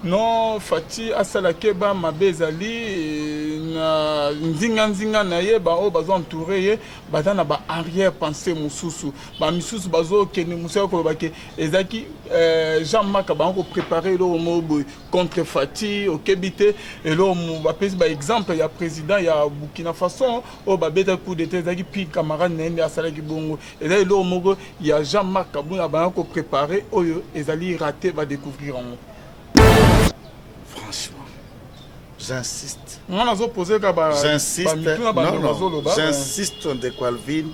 non Fati asala keba mabezali na nzinga na ye ba o bazo entouré ye batana ba arrière pensée mususu ba misusu bazo kene musako ko bake ezaki Jean-Marc ba ko préparer le mobo contre Fati au Kebite et là on va passer par exemple il y a président il y a Burkina Faso o ba beta coup d'état ezaki pi camarade nende asala ki bongo et là le mogo il y a Jean-Marc Kabuna ba ko préparer oyo ezali raté va découvrir en franchement, j'insiste. J'insiste on de Qualvin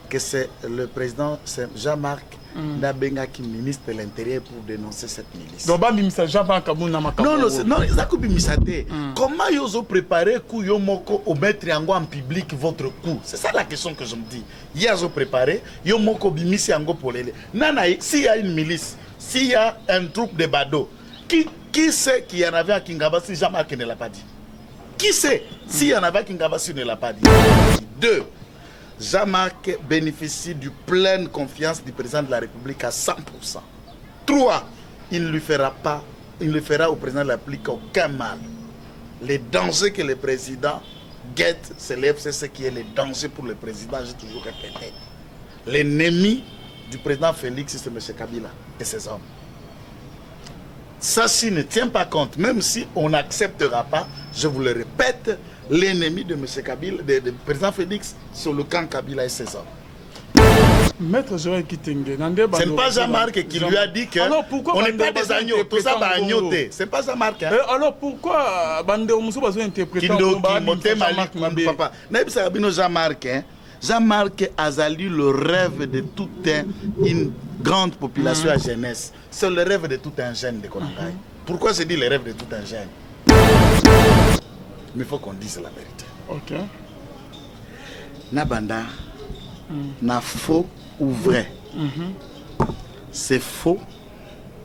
que c'est le président Jean-Marc Nabenga qui ministre de l'Intérieur pour dénoncer cette milice. Non, non, comment ils ont préparé Yomoko au mettre en public votre coup? C'est ça la question que je me dis. Ils ont préparé Yomoko Bimisi Ango Polele. Nana, s'il y a une milice, s'il y a un troupe de badauds, qui sait qu'il y en avait à Kingaba si Jean-Marc ne l'a pas dit? Qui sait s'il y en avait à Kingaba si ne l'a pas dit? 2. Jean-Marc bénéficie de pleine confiance du président de la République à 100%. 3. Il ne fera au président de la République aucun mal. Les dangers que le président guette s'élèvent, c'est ce qui est le danger pour le président, j'ai toujours répété. L'ennemi du président Félix, c'est M. Kabila et ses hommes. Ça, s'il ne tient pas compte, même si on n'acceptera pas, je vous le répète, l'ennemi de M. Kabila, de président Félix, sur le camp Kabila et ses hommes. Maître Joël Kitenge, ce n'est pas Jean-Marc qui lui a dit que on n'est pas des agneaux, tout ça va agnoter. Ce n'est pas Jean-Marc. Hein? Alors pourquoi Bandé Moussou va interpréter Jean-Marc, hein? Jean-Marc a salué le rêve de toute une grande population à jeunesse. C'est le rêve de tout un jeune de Konangai. Pourquoi je dis le rêve de tout un jeune? Mais il faut qu'on dise la vérité. Ok. Nabanda, na faux ou vrai. C'est faux.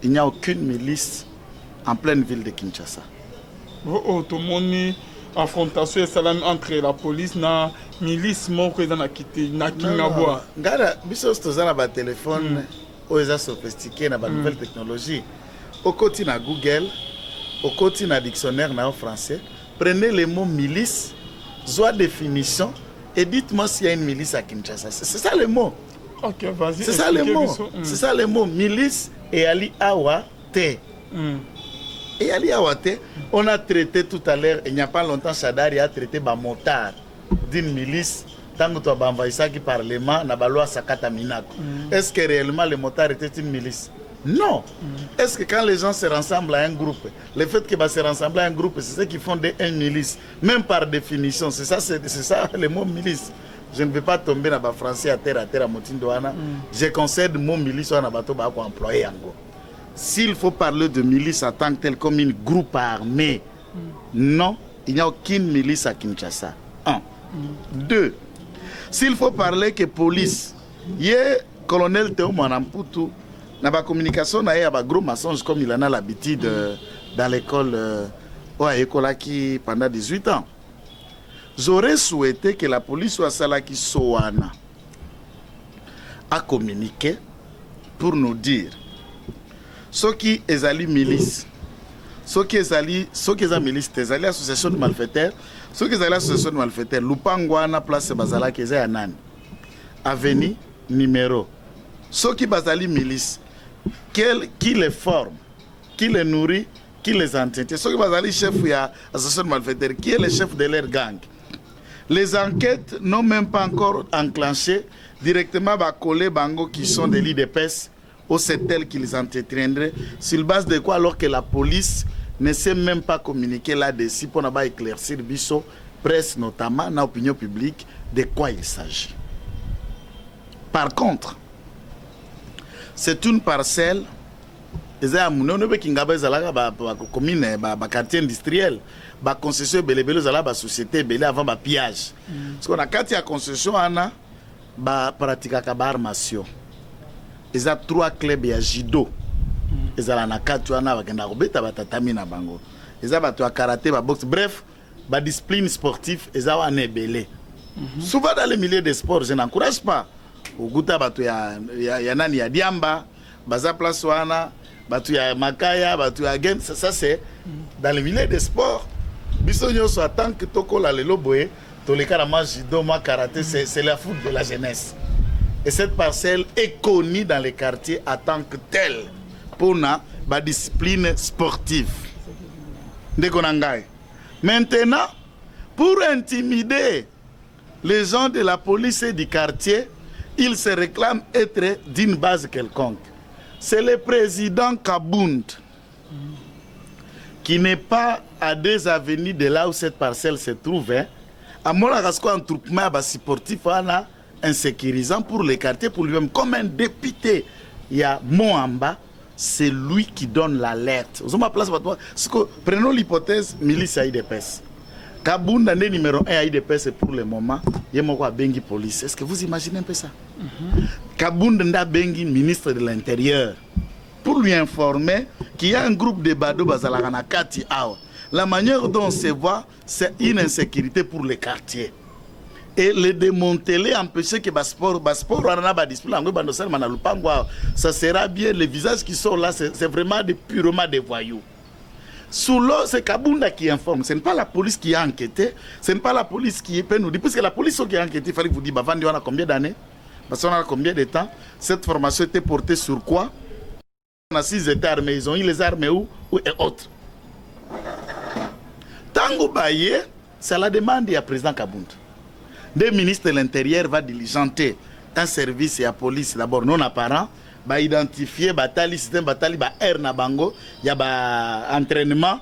Il n'y a aucune milice en pleine ville de Kinshasa. Oh, tout le monde affrontation entre la police et la milice na Kingabwa. Gara, biso stozana ba téléphone oza sophistiqué na ba nouvelle technologie. Au côté na Google, au côté na dictionnaire na français, prenez le mot milice, soit définition et dites-moi s'il y a une milice à Kinshasa. C'est ça le mot. OK, vas-y. C'est ça le mot. C'est ça le mot milice et Ali Awa T. Et Ali Awate, on a traité tout à l'heure, il n'y a pas longtemps, Chadari a traité ba motard d'une milice. Tant que tu as envoyé ça qui parlement, n'a pas loi Sakata Minako. Est-ce que réellement le motard était une milice? Non. Est-ce que quand les gens se rassemblent à un groupe, le fait qu'ils se rassemblent à un groupe, c'est ce qui font une milice? Même par définition, c'est ça le mot milice. Je ne vais pas tomber dans le français à terre à Motindoana. Je concède le mot milice à Nabato Bako employé en go. S'il faut parler de milice en tant que tel comme une groupe armée, non, il n'y a aucune milice à Kinshasa. 1. 2. S'il faut parler que police, il y a colonel Théo Manamputu, dans la communication, il y a un gros mensonge comme il en a l'habitude dans l'école qui pendant 18 ans. J'aurais souhaité que la police soit celle qui Soana a communiqué pour nous dire ce qui est ali milice, ce qui est milice, c'est ali association de malfaiteurs, ce qui est ali association de malfaiteurs, Lupangwana place Bazala qui est Anani, avenue numéro, ce qui est ali milice, qui les forme, qui les nourrit, qui les entretient, ce qui est ali chef de l'association de malfaiteurs, qui est le chef de leur gang. Les enquêtes n'ont même pas encore enclenché directement collé Bango qui sont des lits de peste. Ou c'est elle qui les entretiendrait. Sur base de quoi alors que la police ne sait même pas communiquer là-dessus pour ne pas éclaircir Bisso, presse notamment, dans l'opinion publique, de quoi il s'agit. Par contre, c'est une parcelle, commune, quartier industriel, concession la société avant le pillage. Parce qu'on a quand il y a concession, on a pratique armation. Il y a 3 clubs de judo. Il y a 4 il y a karaté, boxe. Bref, la discipline sportive, il y a un belé. Souvent dans les milieux de sport, je n'encourage pas. Au Gouta, il y a Diamba, Baza Place, batu ya makaya, batu ya game, ça c'est dans le milieu des sports. Bisogno so tant que toko la lelo boye, to le karama judo, moi karaté, c'est la foot de la jeunesse. Et cette parcelle est connue dans les quartiers en tant que telle pour la discipline sportive. Maintenant, pour intimider les gens de la police et du quartier, ils se réclament être d'une base quelconque. C'est le président Kabound qui n'est pas à 2 avenues de là où cette parcelle se trouve. À Molarasco, un troupement sportif insécurisant pour les quartiers, pour lui-même. Comme un député, il y a Moamba, c'est lui qui donne l'alerte. Prenons l'hypothèse milice à IDPS. Kabound, année numéro 1 à IDPS pour le moment, il y a Bengi police. Est-ce que vous imaginez un peu ça? Kabound n'a Bengi ministre de l'Intérieur pour lui informer qu'il y a un groupe de Bado Bazalagana Kati Awa. La manière dont on se voit, c'est une insécurité pour les quartiers. Et le démanteler, empêcher que ça sera bien. Les visages qui sont là, c'est vraiment purement des voyous. Sous l'eau, c'est Kabounda qui informe. Ce n'est pas la police qui a enquêté. Ce n'est pas la police qui peut nous dire. Puisque la police qui a enquêté, il fallait vous dire, Bavandi, on a combien d'années? Parce qu'on a combien de temps? Cette formation était portée sur quoi? On a 6 États armés. Ils ont eu les armes où et autres. Tango Baye, c'est la demande du président Kabounda. Le ministre de l'Intérieur va diligenter un service et la police d'abord non apparent, va identifier batali système batali ba air na bango, il y a entraînement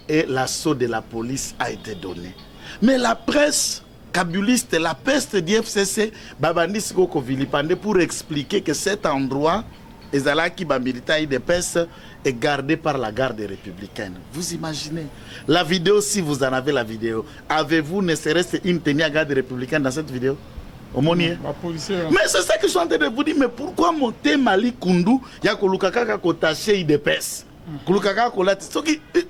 et l'assaut de la police a été donné. Mais la presse kabuliste, la peste du FCC, babandis ko vilipande pour expliquer que cet endroit ezalaki ba militaire de peste est gardé par la garde républicaine. Vous imaginez? La vidéo, si vous en avez la vidéo, avez-vous ne serait-ce une tenue à garde républicaine dans cette vidéo? Au Monier. Mais c'est ça que je suis en train de vous dire. Mais pourquoi monter Mali Kundu, il y a Kolukaka Kotaché IDPS?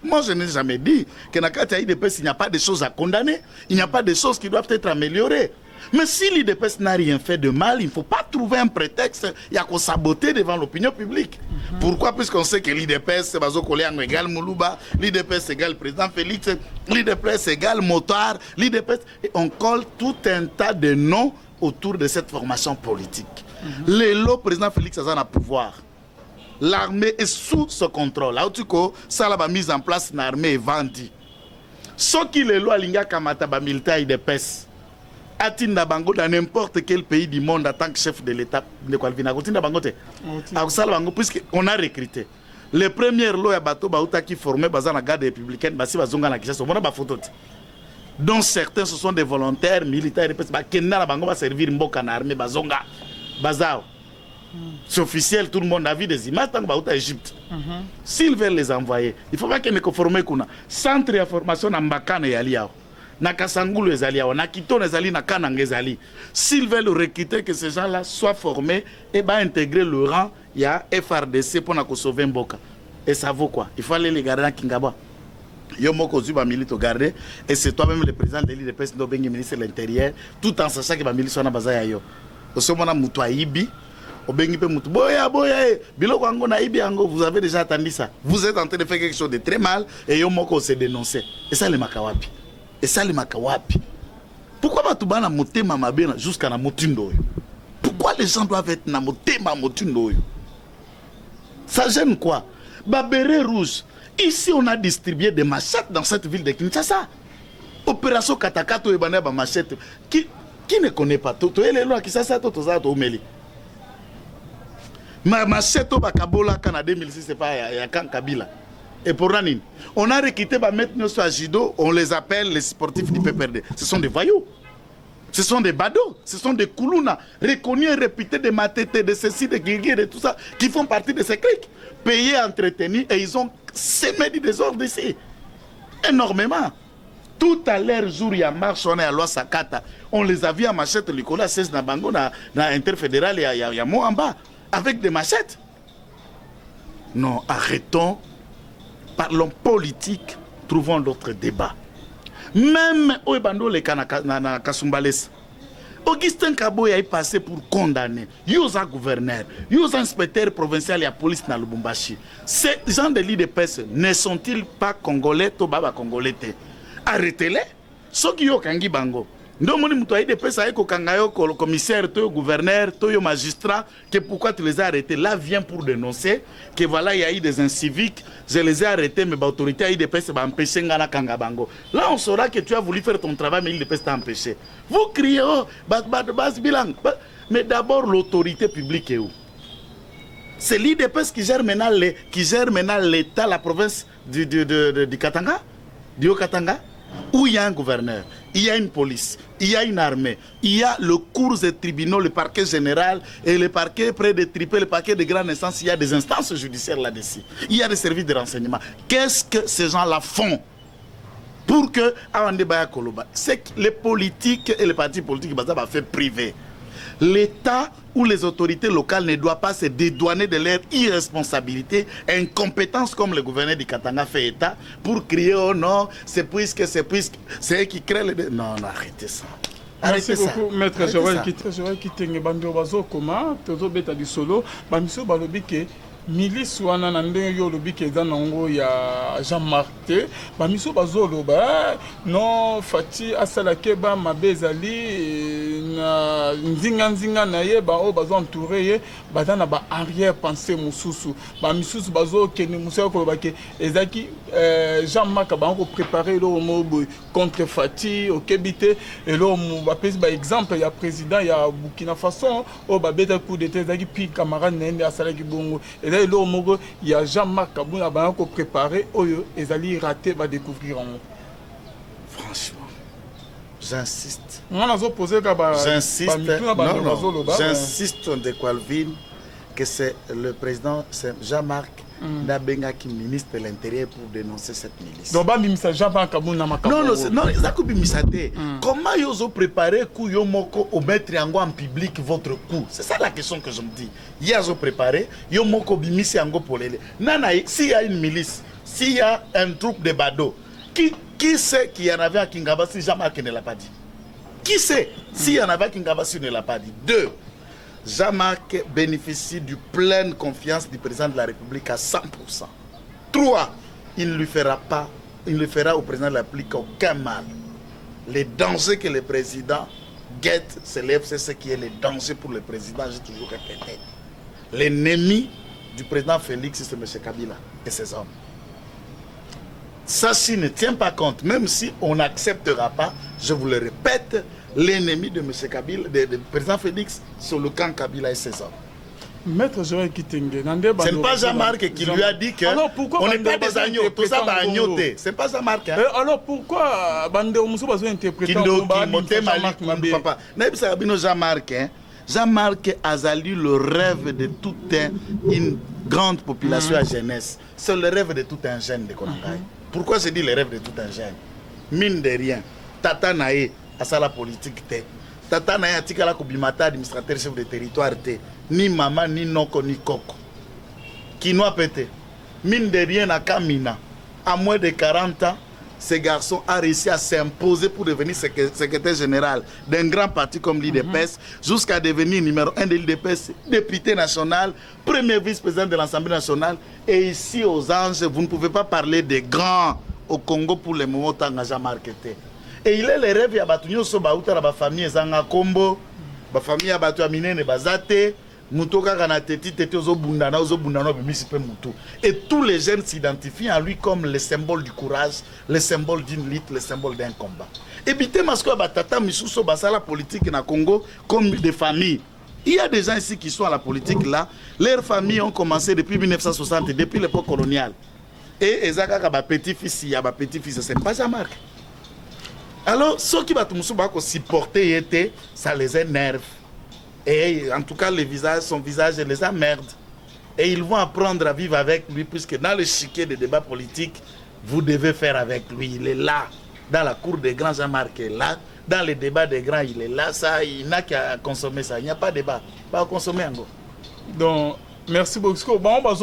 Moi, je n'ai jamais dit que dans le cas IDPS, il n'y a pas de choses à condamner. Il n'y a pas de choses qui doivent être améliorées. Mais si l'IDPS n'a rien fait de mal, il ne faut pas trouver un prétexte. Il y a qu'on saboter devant l'opinion publique. Pourquoi? Puisqu'on sait que l'IDPS, c'est Bazo Koleang égale Moulouba, l'IDPS égale président Félix, l'IDPS égale Motard, l'IDPS. Et on colle tout un tas de noms autour de cette formation politique. Le président Félix a un pouvoir. L'armée est sous ce contrôle. Là, tu vois, ça la mise en place une armée est vendue. Ce qui est là, l'Inga Kamata, militaire IDPS. Atinda Bango dans n'importe quel pays du monde en tant que chef de l'État de Kwalvina. Puisqu'on a recruté. Les premières lois à bateau qui formaient dans la garde républicaine, dont certains ce sont des volontaires militaires qui va servir en armée. C'est officiel, tout le monde a vu des images dans l'Égypte. S'ils veulent les envoyer, il faut pas qu'ils me forment. Centre de formation en Mbakane et Aliao. Na Kasangulu ezali awa, na Kito ezali, na Kanang ezali. S'ils veulent recruter que ces gens-là soient formés et ben intégrer le rang, il y a FRDC pour na sauver Mboka. Et ça vaut quoi? Il faut aller les garder à Kingaba. Yomoko Zuba milite au garder et c'est toi-même le président de l'IDPS Ndobengi ministre de l'Intérieur, tout en sachant que ba milite soit na bazaya yo. Osomona mutu aibi, obengi pe mutu boya biloko ango na ibi ango, vous avez déjà entendu ça. Vous êtes en train de faire quelque chose de très mal et Yomoko se dénoncer. Et ça les makawapi. Et ça les makawapi. Pourquoi Batubana motema mabena jusqu'à na motindo? Pourquoi les gens doivent être na motema motindo? Ça gêne quoi? Babéré rouge. Ici on a distribué des machettes dans cette ville de Kinshasa. Opération Katakato et Baneba machette. Qui ne connaît pas tout? Tu es les lois qui ça tout ça au Meli. Ma machette au Bakabola en 2006 c'est pas ya Kabila. Et pour Ranine, on a recruté maintenant sur Agido, on les appelle les sportifs du PPRD. Ce sont des voyous, ce sont des badauds, ce sont des koulouna, reconnus et réputés de Matete, de ceci, de Guiguer, de tout ça, qui font partie de ces clics, payés, entretenus, et ils ont semé du désordre ici. Énormément. Tout à l'heure, jour, il y a marche, on est à Loi Sakata. On les a vus à machette, Nicolas 16 Nabango, dans l'interfédéral, il y a moi en bas, avec des machettes. Non, arrêtons. Parlons politique, trouvons d'autres débats. Même au Bando les Kasumbalès, Augustin Kaboya est passé pour condamner. Yosa gouverneur, yosa inspecteur provincial et la police dans Lubumbashi. Ces gens de l'IDPS ne sont-ils pas congolais, Tobaba congolais? Arrêtez-les. Ceux qui ont kangi bango. Ndomoni muto IDPS a eko kangayo commissaire, to gouverneur, to magistrat, que pourquoi tu les as arrêtés? Là vient pour dénoncer que voilà il y a eu des inciviques, je les ai arrêtés mais l'autorité IDPS va empêcher ngana kangabango. Là on saura que tu as voulu faire ton travail mais l'IDPS t'a empêché. Vous criez oh bas bilan. Mais d'abord l'autorité publique est où? C'est l'IDPS qui gère maintenant l'État, la province du Katanga, du Haut-Katanga, où il y a un gouverneur, il y a une police, il y a une armée, il y a le cours des tribunaux, le parquet général et le parquet près de tripler, le parquet de grande instance, il y a des instances judiciaires là-dessus. Il y a des services de renseignement. Qu'est-ce que ces gens-là font pour que c'est que les politiques et les partis politiques va faire privé. L'État ou les autorités locales ne doivent pas se dédouaner de leur irresponsabilité, incompétence comme le gouverneur du Katanga fait État pour crier oh non, c'est puisque c'est eux qui créent les... Non, arrêtez ça. Merci beaucoup, Maître Joël Kitenge Bando Bazo Koma, Tozo Beta du Solo, Bamiso Balobike. Milice wana na ndenge yo lobi ke eza nango ya Jean-Marc te bamiso bazoloba non fati asala keba mabe ezali na nzinga na ye ba o bazo entouré ye bazana ba arrière pensée mususu bamisusu bazo kene musako koloba ke ezaki Jean-Marc ba ko préparer lo mobo contre Fati au Kebite et lo ba pesi ba exemple ya président ya Burkina Faso o ba beta coup d'état ezaki pi camarade nende asala ki bongo. Il y a Jean-Marc Kabouna qui a préparé, et raté, va découvrir en haut. Franchement, j'insiste. J'insiste de Qualvin que c'est le président Jean-Marc Nabenga qui ministre de l'Intérieur pour dénoncer cette milice. Donc, Jean-Marc Kabouna non, comment ils ont préparé au mettre en public votre coup? C'est ça la question que je me dis. Ils ont préparé, ils ont bimisi en pour les. S'il y a une milice, s'il y a un troupe de badauds, qui sait qu'il y en avait à Kingaba si Jean-Marc ne l'a pas dit? Qui sait s'il y en avait à Kingaba si ne l'a pas dit? 2. Jean-Marc bénéficie de pleine confiance du président de la République à 100%. 3. Il ne fera au président de la République aucun mal. Les dangers que le président guette s'élèvent, c'est ce qui est le danger pour le président, j'ai toujours répété. L'ennemi du président Félix, c'est M. Kabila et ses hommes. Ça, s'il ne tient pas compte, même si on n'acceptera pas, je vous le répète, l'ennemi de M. Kabila, du président Félix, sur le camp Kabila et ses hommes. Maître Joël Kitenge, ce n'est pas Jean-Marc qui lui a dit qu'on n'est pas des agneaux, tout ça va agnoter. Ce n'est pas Jean-Marc. Hein? Alors pourquoi Bande Omuso va interpréter Jean-Marc, Jean-Marc Azali, le rêve de toute une grande population à jeunesse. C'est le rêve de tout un jeune de Konangai. Pourquoi je dis le rêve de tout un jeune? Mine de rien, Tata Nae a la politique. Tata Nae a tikala kubimata administrateur chef de territoire. Ni maman, ni noko, ni koko. Qui n'a pété. Mine de rien à Kamina. À moins de 40 ans, ce garçon a réussi à s'imposer pour devenir secrétaire général d'un grand parti comme l'IDPS, jusqu'à devenir numéro 1 de l'IDPS, député national, premier vice-président de l'Assemblée nationale. Et ici aux Anges, vous ne pouvez pas parler des grands au Congo pour le moment tant Jean-Marc. Et il est le rêve, il y a la famille Zanga Kombo, la famille Abatu Aminene Bazate, Mutoka Kanateti, Tete Ozobundana, Misipe Mutu. Et tous les jeunes s'identifient à lui comme le symbole du courage, le symbole d'une lutte, le symbole d'un combat. Et puis, Temasko Batata Misuso Basala politique na Congo comme des familles. Il y a des gens ici qui sont à la politique là. Leurs familles ont commencé depuis 1960, depuis l'époque coloniale. Et Ezaka Kaba petit-fils, il y a petit-fils, c'est pas Jean-Marc. Alors, ceux qui vont supporter, ça les énerve. Et en tout cas, son visage les emmerde. Et ils vont apprendre à vivre avec lui, puisque dans le chiquet des débats politiques, vous devez faire avec lui. Il est là. Dans la cour des grands, Jean-Marc est là. Dans les débats des grands, il est là. Ça, il n'a qu'à consommer ça. Il n'y a pas de débat. Pas à consommer encore. Donc, merci beaucoup. Bon, on va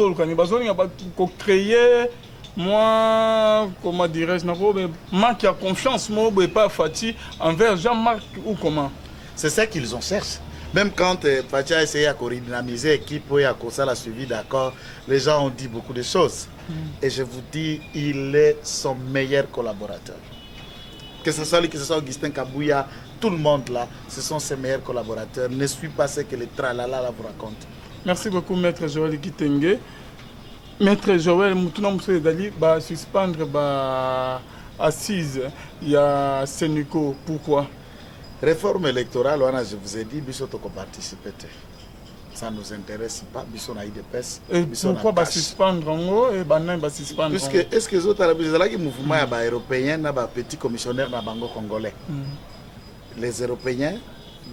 créer. Moi, comment dirais-je, moi qui a confiance, moi, pas Fati, envers Jean-Marc ou comment? C'est ça qu'ils ont cherché. Même quand Pacha a essayé de redynamiser l'équipe, ça l'a suivi d'accord, les gens ont dit beaucoup de choses. Et je vous dis, il est son meilleur collaborateur. Que ce soit lui, que ce soit Augustin Kabouya, tout le monde là, ce sont ses meilleurs collaborateurs. Ne suis pas ce que les tralala là vous racontent. Merci beaucoup, Maître Joël Kitenge. Maître Joël, Moutouna Moussé Dali, va suspendre assise. Il y a Sénico. Pourquoi? Réforme électorale, je vous ai dit, Bissot a participé. Ça ne nous intéresse pas, Bissot a eu des pèses. Et pourquoi va suspendre en haut et Banan va suspendre? Puisque, est-ce que les autres mouvements européens, les petits commissionnaires Bango congolais, les Européens,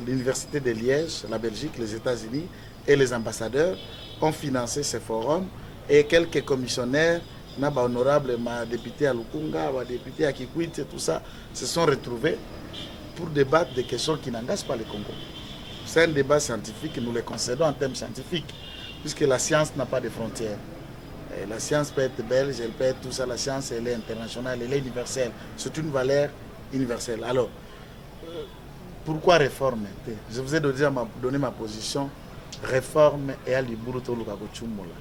l'Université de Liège, la Belgique, les États-Unis et les ambassadeurs ont financé ces forums et quelques commissionnaires, honorables, députés à Lukunga, députés à Kikwit, tout ça, se sont retrouvés pour débattre des questions qui n'engagent pas le Congo. C'est un débat scientifique, nous le concédons en termes scientifiques, puisque la science n'a pas de frontières. Et la science peut être belge, elle peut être tout ça, la science elle est internationale, elle est universelle. C'est une valeur universelle. Alors, pourquoi réforme? Je vous ai donné ma position. Réforme et à l'iburu to luka kochumula.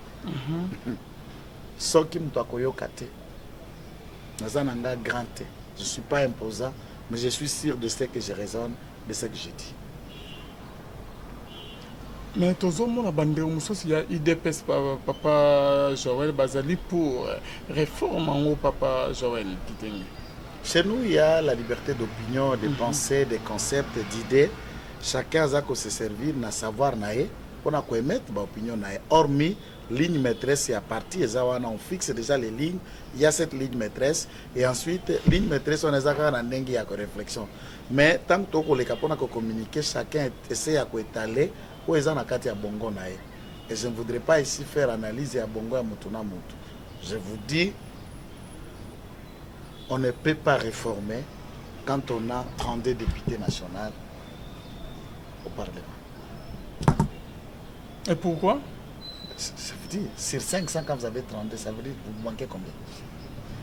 Soki mtu akoyoka te. Nazananga grand te. Je ne suis pas imposant, mais je suis sûr de ce que je raisonne, de ce que je dis. Mais tous les gens il y a IDPS Papa Joël Bazali pour réforme en haut Papa Joël Kitenge. Chez nous, il y a la liberté d'opinion, de pensée, de concepts, d'idées. Chacun a se servir, na savoir naé, on a quoi émettre l'opinion naé. Hormis ligne maîtresse, il y a partie, on fixe déjà les lignes, il y a cette ligne maîtresse, et ensuite, ligne maîtresse, on a un dengue à réflexion. Mais tant que les capons a communiqué, chacun essaie à étaler où ils ont à bongo naé. Et je ne voudrais pas ici faire analyse à bongo à Mutuna Mutu. Je vous dis, on ne peut pas réformer quand on a 32 députés nationaux au Parlement. Et pourquoi? Ça veut dire, sur 500, quand vous avez 32, ça veut dire que vous manquez combien?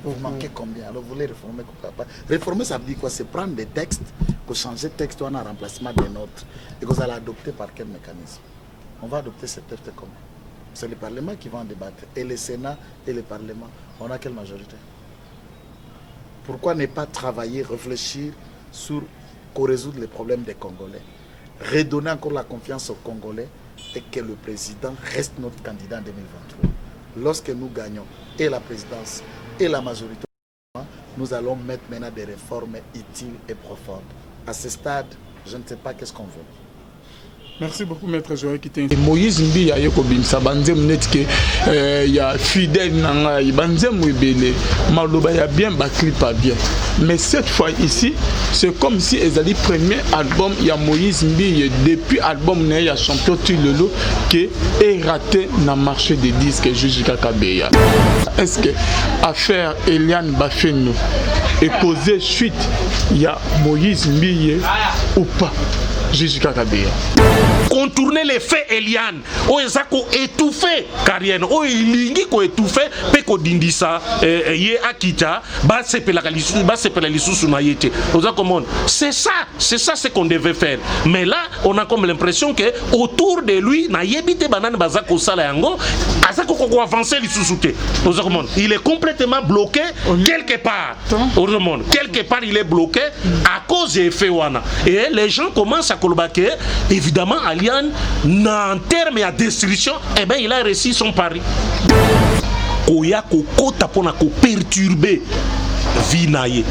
Vous manquez combien? Alors vous voulez réformer quoi? Réformer, ça veut dire quoi? C'est prendre des textes, pour changer de texte, on a un remplacement des nôtres. Et que vous allez adopter par quel mécanisme? On va adopter ces textes comment? C'est le Parlement qui va en débattre. Et le Sénat et le Parlement, on a quelle majorité? Pourquoi ne pas travailler, réfléchir sur résoudre les problèmes des Congolais? Redonner encore la confiance aux Congolais et que le président reste notre candidat en 2023. Lorsque nous gagnons et la présidence et la majorité, nous allons mettre maintenant des réformes utiles et profondes. À ce stade, je ne sais pas qu'est-ce qu'on veut. Merci beaucoup, Maître Joël Kitenge. Moïse Mbi a yokobimsa banzem netke ya fidèle nanga banzem webele maloba ya bien ba clip pas bien. Mais cette fois ici, c'est comme si ezali premier album ya Moïse Mbi depuis album né ya champion Tulolo qui est raté dans marché des disques jusqu'à Kabeya. Est-ce que affaire Eliane Bafeno est causée suite ya Moïse Mbi ou pas? Jusqu'à Kabeya. Contourner les faits Eliane, o ezako étouffé carrière, o ilingi ko étouffé pe ko dindisa ye akita ba sepela lisusu na yete. C'est ça ce qu'on devait faire. Mais là, on a comme l'impression que autour de lui na yebite banane bazako sala yango, azako ko avancer lisusu te. Il est complètement bloqué quelque part. Quelque part il est bloqué à cause des faits wana. Et les gens commencent à colbaquer évidemment Eliane, en termes de destruction, eh ben, il a réussi son pari. Koya kokota pona ko perturber vie naie.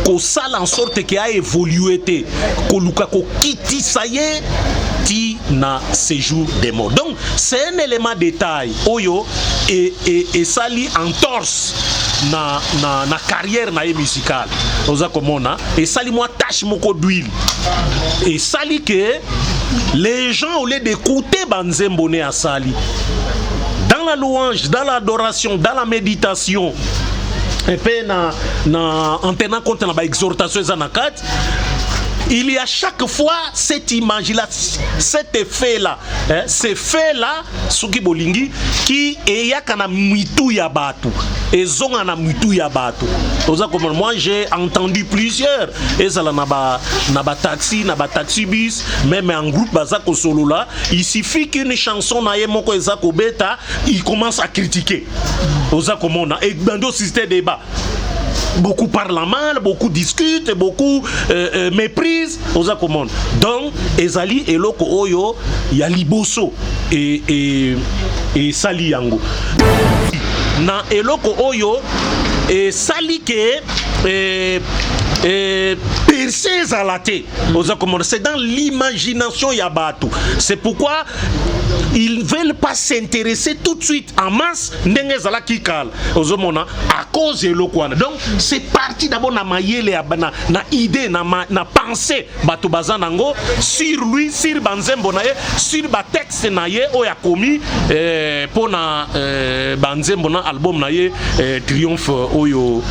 Ko sala en sorte qu'il a évolué te. Ko luka ko kiti ça y est ti na séjour des morts. Donc c'est un élément de détail. Oyo et sali entorse na carrière naie musicale. Oza komona et sali moi tâche moko d'huile. Et sali que les gens au lieu d'écouter Banzembone à Sali dans la louange, dans l'adoration, dans la méditation et puis en tenant compte de l'exhortation Zanakat, il y a chaque fois cette image-là, cet effet-là, hein, ces faits-là, Suki Bolingi, qui est à Mitou Yabatu, et Zong à Mitou Yabatu. Moi, j'ai entendu plusieurs, et ça n'a taxi, taxi bus, même en groupe Bazako Solo là, il suffit qu'une chanson n'a pas Ezako Beta, il commence à critiquer. Et dans d'autres systèmes de débat. Beaucoup parlent mal, beaucoup discutent, beaucoup méprisent aux accommodent. Donc, Ezali et Loko Oyo, il y a Liboso et Sali Yango. Na Eloko Oyo et Sali ke percés à la tête. C'est dans l'imagination Yabatou. C'est pourquoi ils ne veulent pas s'intéresser tout de suite en masse à cause de l'Okwana. Donc c'est parti d'abord na mayele na idée na pensée bato bazanango sur lui, sur Banzembo naye, sur ba texte naye oya commis pour na Banzembo na album naye Triomphe oyo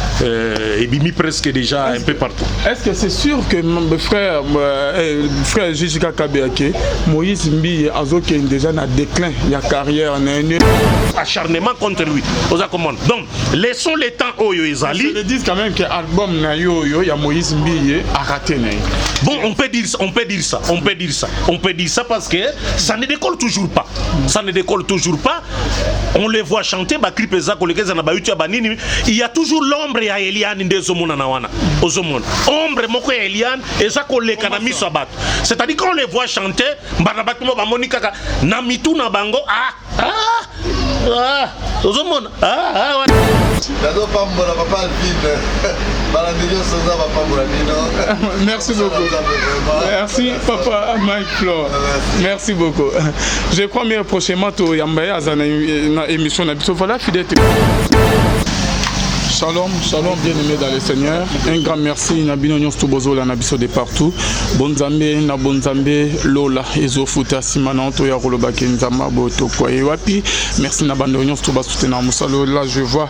ebimi presque déjà un peu partout. Est-ce que c'est sûr que mon frère Jijika Kabeake, Moïse Mbi Azoke déjà na déclin, il y a carrière, acharnement contre lui. Donc, laissons les temps Oyo Ezali. Ils disent quand même que l'album Nayo, il y a Moïse Mbi a raté. Bon, on peut dire ça parce que ça ne décolle toujours pas. On les voit chanter, il y a toujours l'ombre à Eliane de Zomona Nawana. Ombre moko ya Eliane et ça koleka na miso abat. C'est-à-dire qu'on les voit chanter, banabatimo ba monika na mitu na bango Merci beaucoup. Merci papa Mike Flo. Merci beaucoup. Je crois que prochainement tu yambaya azana émission na biso voilà fidèle. Shalom, shalom, bien-aimés dans le Seigneur. Un grand merci, Nabino Nyons Tobozo, la Nabiso de partout. Bonzambe, Nabonzambe, Lola, Ezofuta, Simana, Toya, Roloba, Kenzama, Boto, Kwaye, Wapi. Merci, Nabando Nyons Tobozo, Namusalo. Là, je vois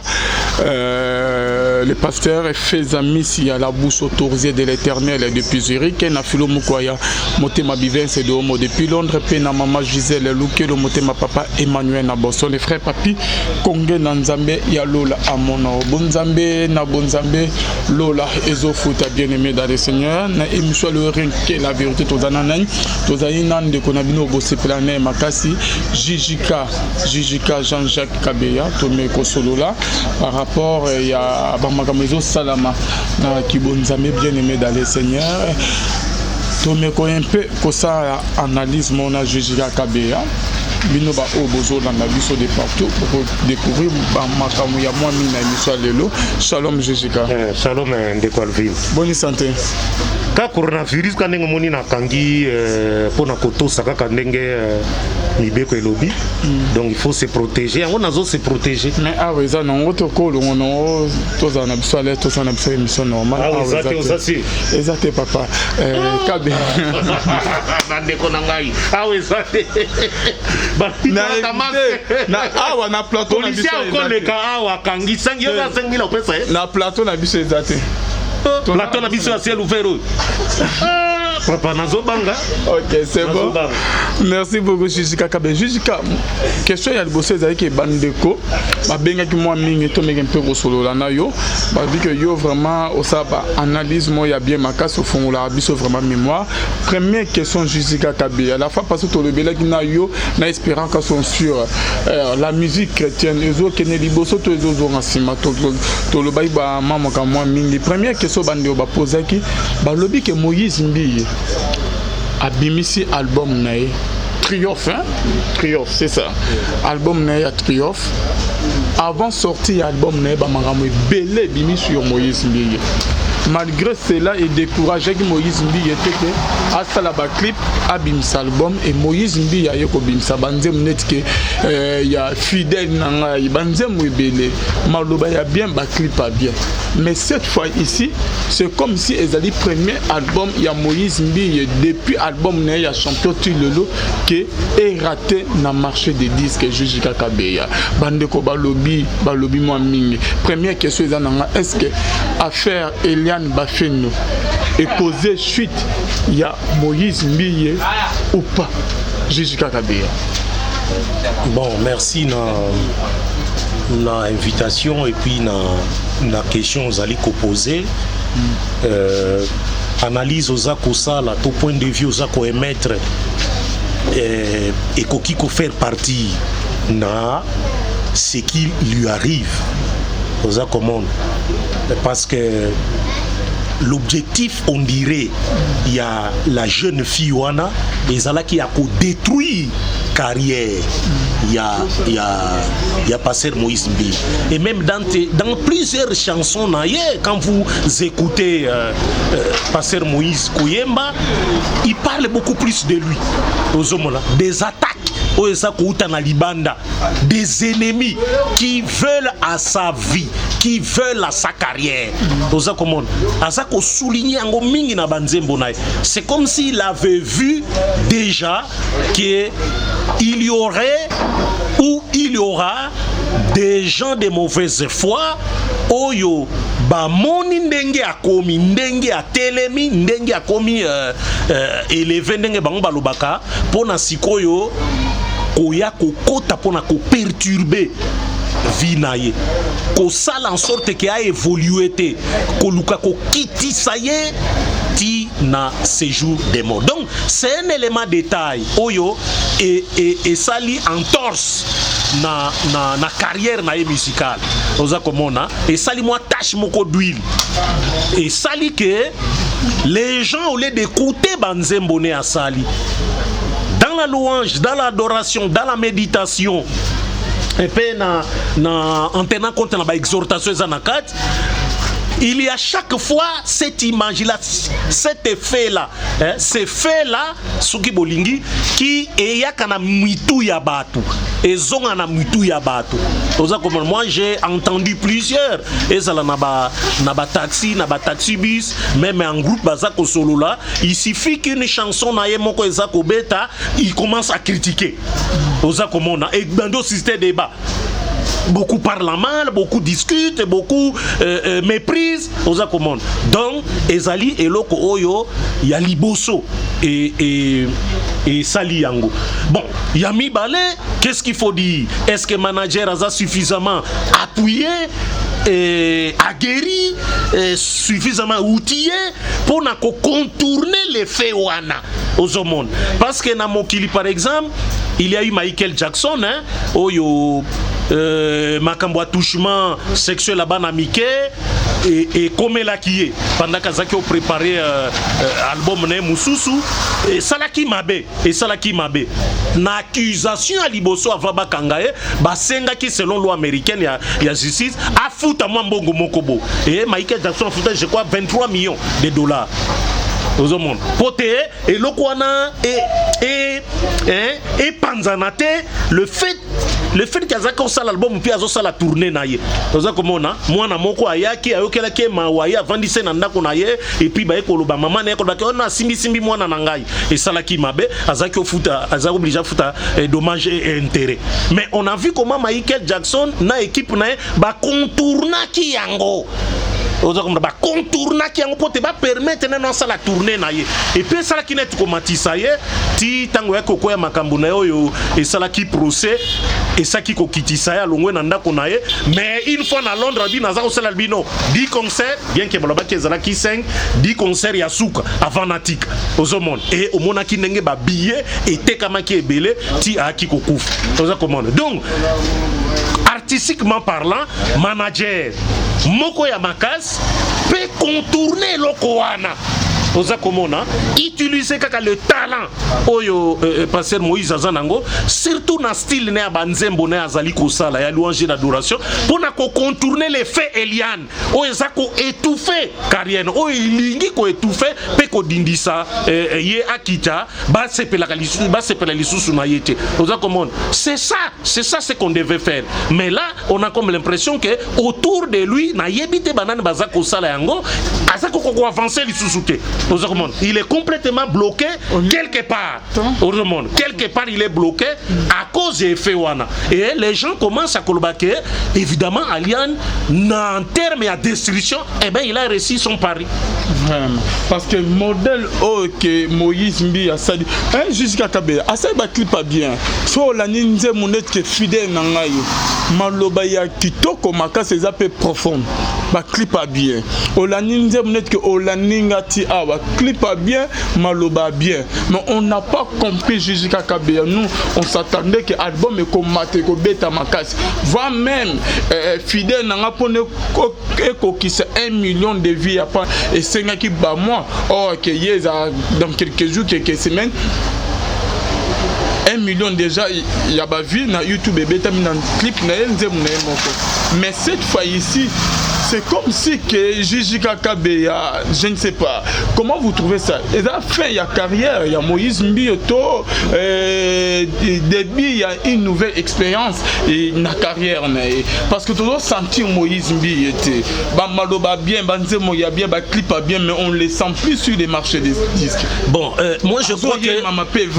le pasteur Fezami, si à la bouche autorisée de l'éternel depuis Zurich, Nafilo Mukwaya, Motema Bivin, c'est de Homo depuis Londres, Pena Mama Gisèle, Luke, le Motema Papa Emmanuel Naboson, les frères Papi, Kongé, Nanzambe, Yalola, Amona, Bonzambe, Nabonzambe, Lola, Ezofuta, bien-aimé dans le Seigneur, na émission le ring qui est la vérité, Tozananan, Tozayinan de Konabino, Boseplane, Makasi, Jijika, Jean-Jacques Kabeya, Tomé Kosolola, par rapport à Bamakamezo Salama, qui Bonzambe, bien-aimé dans le Seigneur. Tomé Koyempe, Kosa analyse mon Jijika Kabeya. Binoba Obozo dans la biso de partout pour découvrir Makamu ya moi mina émission lelo. Shalom Jessica. Shalom Ndekwalville. Bonne santé. Ka coronavirus ka ndenge moni na kangi pona kotosa kaka ndenge mibeko elobi. Donc il faut se protéger. On a se protéger. Mais ah oui, ça non autre ko lo no to za na biso ale to za na biso émission normale. Ah oui, ça c'est. Exact papa. Kabe. Ndeko na ngai. Ah oui, ça c'est. Na awa na plateau na biso na plateau na biso ezate plateau na biso ya ciel ouvert. Papa Nazobanga. Ok, c'est bon. Merci beaucoup, Jijika Kabe. Jijika, question ya liboso ezali ke bandeko babengaki moi mingi to meke mpe kosolola na yo babi que yo vraiment osaba analyse mo ya bien makasi ofongola biso vraiment mémoire. Première question Jijika Kabe, à la fois parce que to lebelaki na yo na espérant que sont sur la musique chrétienne ezo kene liboso to ezo zonga sima to le bayi ba mama ka moi mingi. Première question bandeko ba posaki ba lobi que Moïse Mbi abimisi album nae Triomphe, hein? Triomphe, c'est ça. Album nae à Triomphe. Avant sortir album nae ba maramou belé bimi sur Moïse Mbi. Malgré cela, il décourageait que Moïse Mbi était que à ça la clip abimisa album et Moïse Mbi a yoko bimisa banzem net que il y a fidèle nanga banzem belé maloba ya bien ba clip pas bien. Mais cette fois ici, c'est comme si ezali premier album il y a Moïse Mbi depuis album né il y a champion Tilolo qui est raté dans marché des disques Jijika Kabeya. Bandeko balobi moi mingi. Première question est est-ce que affaire Eliane Bafeno et causer chute il y a Moïse Mbiye ou pas jusqu'à Kabila. Bon, merci na invitation et puis na question aux allez poser. Analyse aux akosala, tout point de vue aux ako émettre et qu'on faire partie na ce qui lui arrive aux acommandes parce que l'objectif on dirait il y a la jeune fille Wana et Zala qui a détruit carrière il y a Pasteur Moïse Mbiye et même dans plusieurs chansons quand vous écoutez Pasteur Moïse Koyemba il parle beaucoup plus de lui des attaques des ennemis qui veulent à sa vie, qui veulent à sa carrière. C'est comme s'il avait vu déjà qu'il y aurait ou il y aura des gens de mauvaise foi oyo bamoni ndenge akomi ndenge atelemi ndenge akomi élevé ndenge bango balobaka pona sikoyo koya kokota pona ko perturber vie na ye ko sala en sorte que a évolué te ko luka ko kitisa ye ti na séjour des morts. Donc c'est un élément de détail oyo et sali entorse na carrière na musicale oza komona et sali moi tâche moko d'huile et sali que les gens au lieu d'écouter banzembo ne a sali dans la louange, dans l'adoration, dans la méditation et puis en tenant compte de l'exhortation zanakat il y a chaque fois cette image-là, cet effet-là, ce fait-là, Suki Bolingi, qui est kana mitou ya batu, et zongana mitou ya batu. Moi, j'ai entendu plusieurs, et ça naba taxi bus, même en groupe bazako solo là, il suffit qu'une chanson na yemoko ezako beta, il commence à critiquer. Et dans d'autres systèmes de débat. Beaucoup parlent mal, beaucoup discutent, beaucoup méprisent aux accommodements. Donc, Ezali et Loko Oyo, il y a Liboso et Sali Yango. Bon, Yami Balé, qu'est-ce qu'il faut dire? Est-ce que le manager a suffisamment appuyé, aguerri, suffisamment outillé pour contourner les faits Wana aux monde? Parce que dans Mokili, par exemple, il y a eu Michael Jackson, hein, Oyo. Makambo touchement sexuel là-bas na Mickey et comme là qui est pendant qu'Azaki a préparé album né Mususu et Salaki Mabe na accusation à Liboso avaba kangae basenga qui selon loi américaine il y a justice a fouta mbongo mokobo et Michael Jackson a fouta je crois 23 millions de dollars aux hommes poté et lokwana et panzanate le fait qu'Azaka sa l'album puis azo la tournée na ye oza komona mwana moko ayaki ayokela ke mawaye avandise na ndako na ye et puis ba ekoloba maman na ekoloba ke ona simbi mwana na ngai et salaki mabe azaki ofuta azaki obligé futa dommage et intérêt mais on a vu comment Michael Jackson na équipe na ba contourna ki yango oza komona ba contourna ki yango pour te ba permettre na sa la tournée na ye et puis ça qui net komatisa ye ti tango ya kokoya makambo na yo et ça qui procès et ça qui kokitisa ya longwe na ndako na ye mais une fois na Londres bi naza ko sala albino 10 concerts bien que baloba ke zala ki 5 10 concerts ya suka avant natika ozomona et omona ki ndenge ba billet et tekama ki ebele ti aki kokufa oza komona donc artistiquement parlant manager moko ya makas peut contourner lokoana oza komona utiliser kaka le talent oyo Pasteur Moïse Azanango surtout na style ne banzembo ne azali kosala ya louange d'adoration pour na contourner les faits Eliane oyo ezako étouffer carrière oyo ilingi ko étouffer pe ko dindisa ye akita ba sepela lisusu na yete oza komona c'est ça ce qu'on devait faire mais là on a comme l'impression que autour de lui na yebite banane bazako sala yango azako ko avancer lisusu te Il est complètement bloqué quelque part. Quelque part, il est bloqué à cause des effets wana. Et les gens commencent à colbaquer. Évidemment, Alian, en termes de destruction, eh ben, il a réussi son pari. Vraiment. Parce que modèle que Moïse Mbi a sali, jusqu'à Kabé, a ça clip pas bien. So la ninja monet que fidèle nangayo. Maloba ya kitoko makase za peu profond. Ba clip pas bien. O la ninja monet que o la ninga ti awa clip pas bien, maloba bien. Mais on n'a pas compris jusqu'à Kabé. Nous, on s'attendait que album et comme mate ko beta makase. Va même fidèle nanga pone ko qui c'est 1 million de vies à pas et c'est qui bat moi dans quelques jours, quelques semaines 1 million déjà il y a pas vu na YouTube et bêta dans clip mais cette fois ici c'est comme si que Gigi Kakabeya, je ne sais pas. Comment vous trouvez ça? Et à la fin, il y a carrière, il y a Moïse Mbioto, début, il y a une nouvelle expérience et une carrière. Parce que toujours sentir Moïse Mbioto, Maloba bien, Banzemo y a bien, clip bien, mais on ne les sent plus sur les marchés des disques. Bon, moi je crois que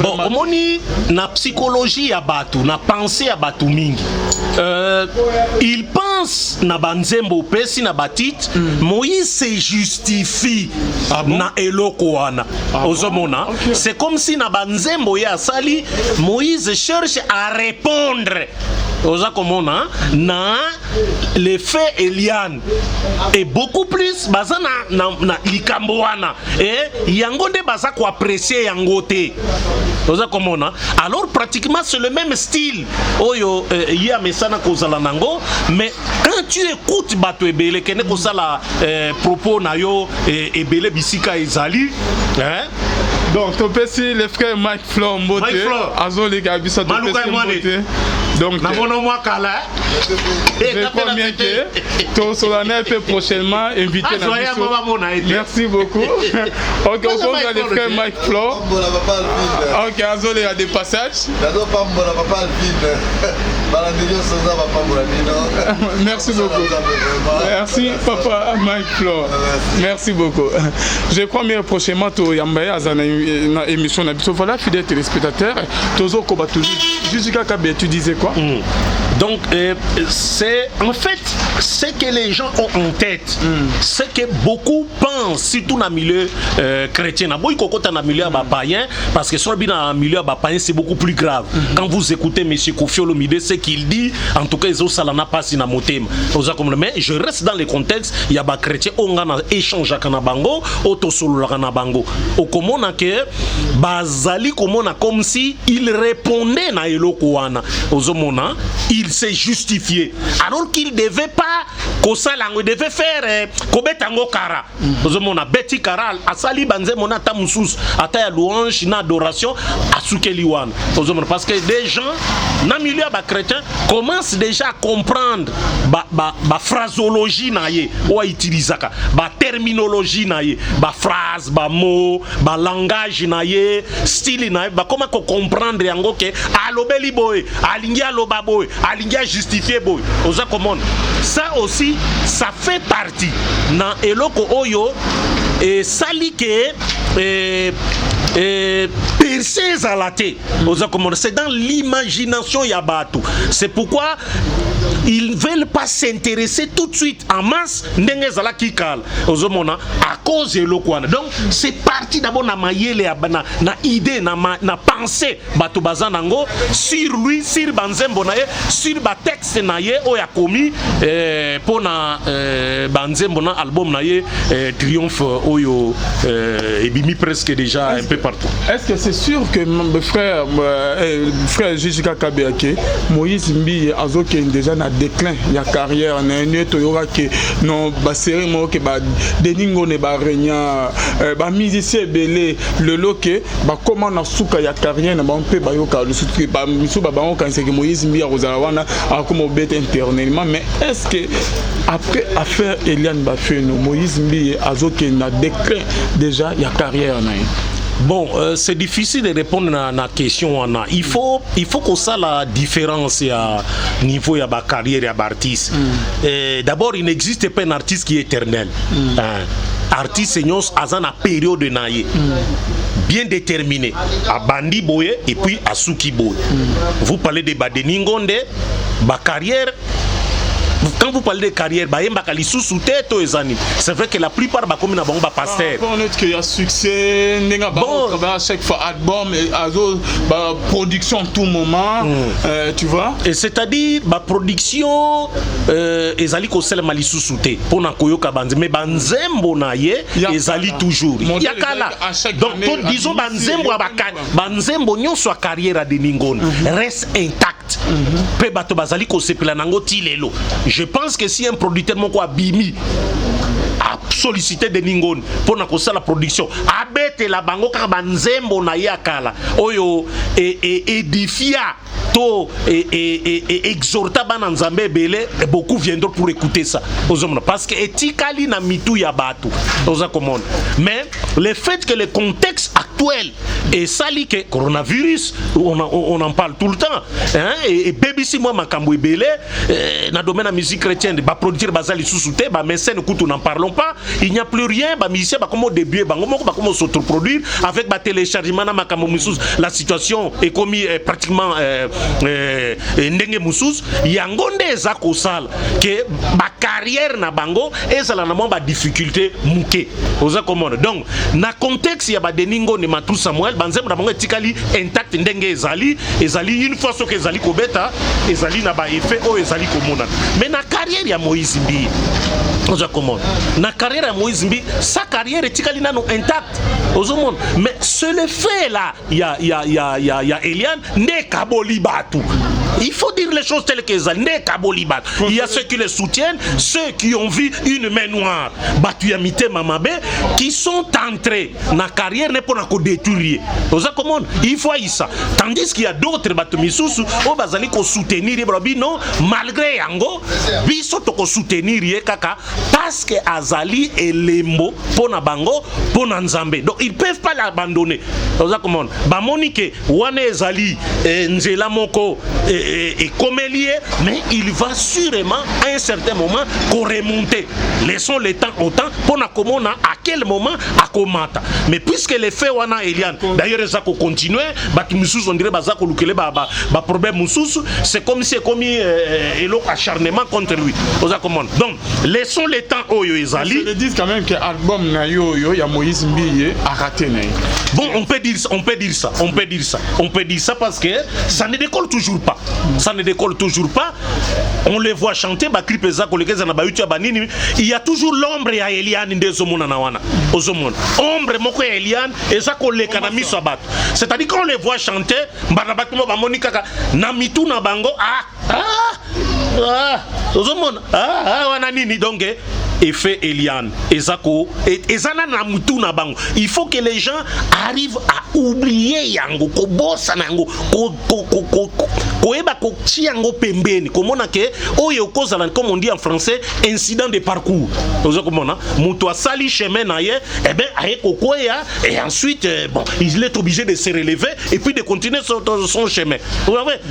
bon, moni na psychologie à Batu, na pensée à Batu Mingi. Il pense na Banzembo Pesi na batit, Moïse se justifie na eloko wana. Ozomona, c'est comme si na Banzembo ya sali, Moïse cherche à répondre. Oza komona na les faits Eliane et beaucoup plus baza na likambo wana et yango nde baza ko apprécier yango te. Oza komona alors pratiquement c'est le même style oyo ya mesana kozala nango mais quand tu écoutes bato ebele kene kozala propos na yo ebele bisika ezali hein. Donc topesi les frères Mike Flo Mbote azo les gars biso topesi Mbote. Donc, je crois bien que ton solennel peut prochainement inviter la mission. Merci beaucoup. Ok, on compte les frères Mike Flo. Ok, il y a des passages. Merci beaucoup. Merci Papa Mike Flo. Merci beaucoup. Je crois bien prochainement tu yambaye azana émission na biso. Voilà fidèles téléspectateurs. Tozo Kobatouji. Jusqu'à Kabé, tu disais quoi? Donc c'est en fait ce que les gens ont en tête, ce que beaucoup pensent, surtout dans le milieu chrétien. Dans le milieu païen, parce que sur le milieu païen c'est beaucoup plus grave. Quand vous écoutez M. Kofi Olomide, ce qu'il dit, en tout cas ils ont salana pas si na motem. Mais je reste dans le contexte, il y a des chrétiens on a échange avec Nabango, auto solo Nabango. Au comment que bazali comme si il répondait na eloko wana. Ozomona, il s'est justifié alors qu'il devait pas il devait faire kobetango kara. Ozomona beti kara asali banze mona tamusus ata ya louange na adoration asukeli wana. Ozomona parce que des gens na milieu ba chrétien commencent déjà à comprendre ba phrasologie na ye ou utilisaka ba terminologie na ye ba phrase ba mot ba langage na ye style na ye ba comment comprendre yango ke alobeli boy alingi aloba boy alingi justifier boy oza comment ça aussi ça fait partie na eloko oyo et sali ke percés à la tête. C'est dans l'imagination Yabatou. C'est pourquoi ils ne veulent pas s'intéresser tout de suite en masse à cause de l'Okwana. Donc c'est parti d'abord na mayele na idée na pensée bato bazanango sur lui sur Banzembo naye sur ba texte naye oya komi pour na Banzembo na album naye Triomphe oyo ebimi presque déjà un peu partout. Est-ce que c'est sûr que mon frère Gigi Kakabeake Moïse Mbi azoke déjà na déclin ya carrière na neto yora ke non ba série mo ke ba deningo ne ba renya ba musicien belé le loke ba comment na suka ya carrière na ba on peut ba yoka le suka ba miso ba on kan c'est que Moïse Mbi azala wana a comme bête internellement mais est-ce que après affaire Eliane Bafeno Moïse Mbi azoke na déclin déjà ya carrière na. Bon, c'est difficile de répondre à la question. Il faut qu'on sache la différence à niveau de la carrière et de l'artiste. D'abord, il n'existe pas un artiste qui est éternel. artiste nyonso aza na période na ye bien déterminé à Bandi Boye et puis à Suki Boye. Vous parlez de Badeni Ngonde, ba carrière. Quand vous parlez de carrière, c'est vrai que la plupart bah comme na bango ba pasteur. Bon, on est qu'il y a succès, n'enga bon travail à chaque fois album et bah production tout moment, tu vois. Et c'est-à-dire ba production ezali ko sel mali sous-souté pour na koyoka banze mais banzembo na ye ezali toujours. Yakala. Donc disons banzembo banzembo nyonso a carrière à Deningone reste intact. Pe bato bazali ko sepela nango tilelo. Je pense que si un producteur moko abimi a sollicité de Ningone pour na kosa la production abete la bango ka banzembo na yakala oyo édifia to exhorta bana nzambe belé beaucoup viendront pour écouter ça parce que etikali na mitu ya batu oza commande mais le fait que le contexte actuel est sali que coronavirus on en parle tout le temps hein et BBC moi makambo belé na domaine de musique chrétienne ba produire bazali sous-souté ba mécène écoute n'en parlons pas il n'y a plus rien ba musicien ba comme au début ba comment s'autoproduire avec ba téléchargement na makambo musus la situation est commis pratiquement ndenge musus yangonde eza kosala que ba carrière na bango ezala na ba difficulté muke oza commande donc na contexte ya ba deningo ne Matou Samuel banzem na bango etikali intact ndenge ezali une fois que ezali kobeta ezali na ba effet o ezali komona mais na carrière ya Moïse Mbi oza commande na carrière ya Moïse Mbi sa carrière etikali nano intact ozo monde mais ce le fait là ya Eliane ne kaboli batu. Il faut dire les choses telles qu'elles sont. Il y a ceux qui les soutiennent, ceux qui ont vu une main noire, Batuyamite Mamabe, qui sont entrés dans la carrière n'est pas pour détruire. Il faut ça. Tandis qu'il y a d'autres Batumisusu, au Bazali ko soutenir non, malgré Yango, biso ko soutenir kaka parce que Azali et Lembo pour na bango pour na Nzambe. Donc ils peuvent pas l'abandonner. Bamonike wane Azali Nzela Moko et comme lié, mais il va sûrement à un certain moment remonter. Laissons le temps au temps pour na komona à quel moment à komata. Mais puisque les faits wana Eliane, d'ailleurs ça ko continuer, Batumisusu on dirait bazako lukele ba problème mususu, c'est comme si commis elo acharnement contre lui. Donc laissons le temps oyo ezali. Ils disent quand même que album na yo ya Moïse Mbi a raté na. Bon, on peut dire ça parce que ça ne décolle toujours pas. Ça ne décolle toujours pas. On les voit chanter, il y a toujours l'ombre à Eliane Ndezomona Nawana. Ombre moko Eliane et ça collé kanami sabat. C'est-à-dire qu'on les voit chanter, banabatmo ba monika na mitu na bango wana nini donc effet Eliane ezako ezana na mutu na bango. Il faut que les gens arrivent à oublier yango ko bossa nango ko eba ko tiango pembeni komona ke oyo kozala comme on dit en français incident de parcours. Ozo komona mutu asali chemin na ye aye kokoya et ensuite bon il est obligé de se relever et puis de continuer son chemin.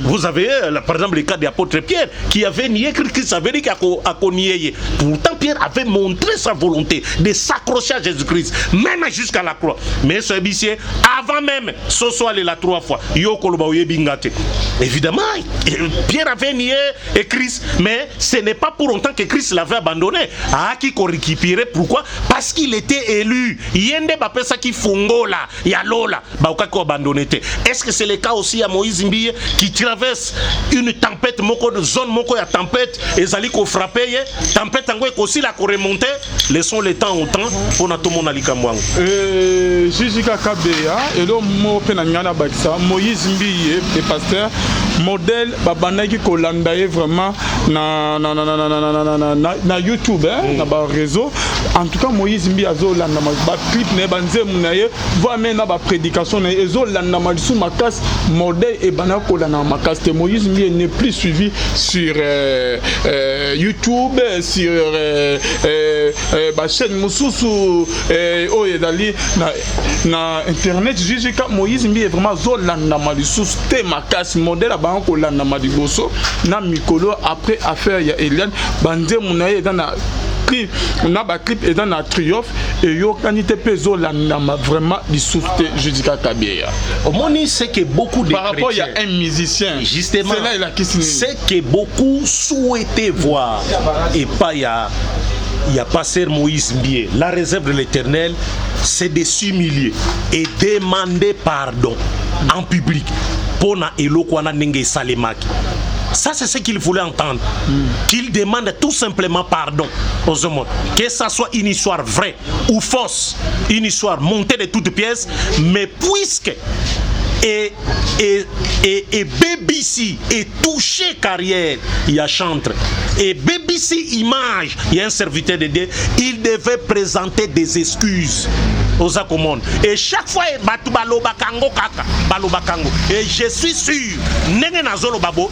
Vous avez par exemple le cas de l'apôtre Pierre qui avait nié Christ avait dit qu'à nié. Pourtant Pierre avait montré sa volonté de s'accrocher à Jésus-Christ même jusqu'à la croix. Mais ce bicier avant même ce soit la 3 fois évidemment Pierre avait nié et Christ, mais ce n'est pas pour longtemps que Christ l'avait abandonné. Qui récupérer pourquoi? Parce qu'il était élu. Yende bapesa qui fongola ya lola ba ko abandonné. Est-ce que c'est le cas aussi à Moïse Mbi qui traverse une tempête moko de zone moko ya tempête et zali ko frapper tempête ngo aussi la ko remonter? Laissons le temps au temps pour na tout mon alikamwango. Jijika Kabea et le mot penangana bakisa Moïse Mbi et pasteur modèle babanaki kolanda vraiment na YouTube na ba réseau en tout cas Moïse Mbi azolanda ba clip ne banzemu na ye voit même na ba prédication na ezolanda malisu makas modèle et banako kolanda makas te Moïse Mbi n'est plus suivi sur YouTube sur ba chaîne mususu oyedali na internet jusqu'à Moïse Mbi vraiment zolanda malisu te makas modèle banako kolanda maliboso na mikolo après affaire ya Eliane banze munaye dans compris na ba clip et dans triomphe et yo kanité peso la vraiment dissoute Judika Kabia. Au moni c'est que beaucoup de par rapport il y a un musicien justement c'est là il a qui c'est que beaucoup souhaitaient voir et pas il y a Pasteur Moïse Mbie, la réserve de l'Éternel, c'est de s'humilier et demander pardon en public pour na elokwana nenge salemaki. Ça, c'est ce qu'il voulait entendre. Qu'il demande tout simplement pardon aux hommes. Que ça soit une histoire vraie ou fausse, une histoire montée de toutes pièces, mais puisque et BBC est touché carrière, il y a chantre. Et BBC Image, il y a un serviteur de Dieu, il devait présenter des excuses aux accommons. Et chaque fois, et je suis sûr,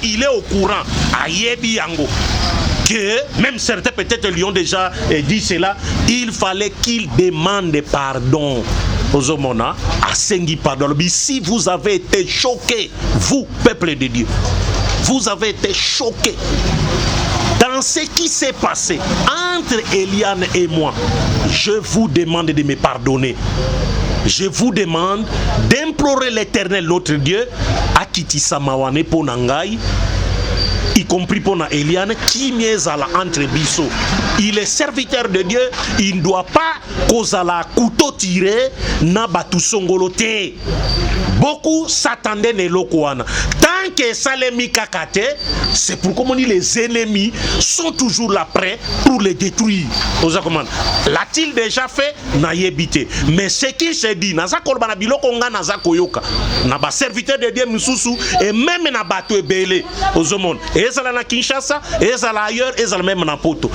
il est au courant, que même certains peut-être lui ont déjà dit cela, il fallait qu'il demande pardon aux hommes, à Sengi pardon. Si vous avez été choqués, vous, peuple de Dieu, vous avez été choqués dans ce qui s'est passé entre Eliane et moi, je vous demande de me pardonner. Je vous demande d'implorer l'Éternel, notre Dieu, à Kitisa Mawane Ponangai, y compris pour Eliane, qui m'est à la entre biso. Il est serviteur de Dieu, il ne doit pas cause à la couteau tiré, na batu songolote. Beaucoup s'attendaient ne lokouana. Tant que Salemi kakate, c'est pourquoi on dit les ennemis sont toujours là prêts pour les détruire. L'a-t-il déjà fait? N'a yébité. Mais ce qui se dit, naza kolbana biloko nga naza koyoka. Na ba serviteur de Dieu mususu et même na batu ebele. Ozomon. Et ça na Kinshasa, et ça ailleurs, et ça même na Poto.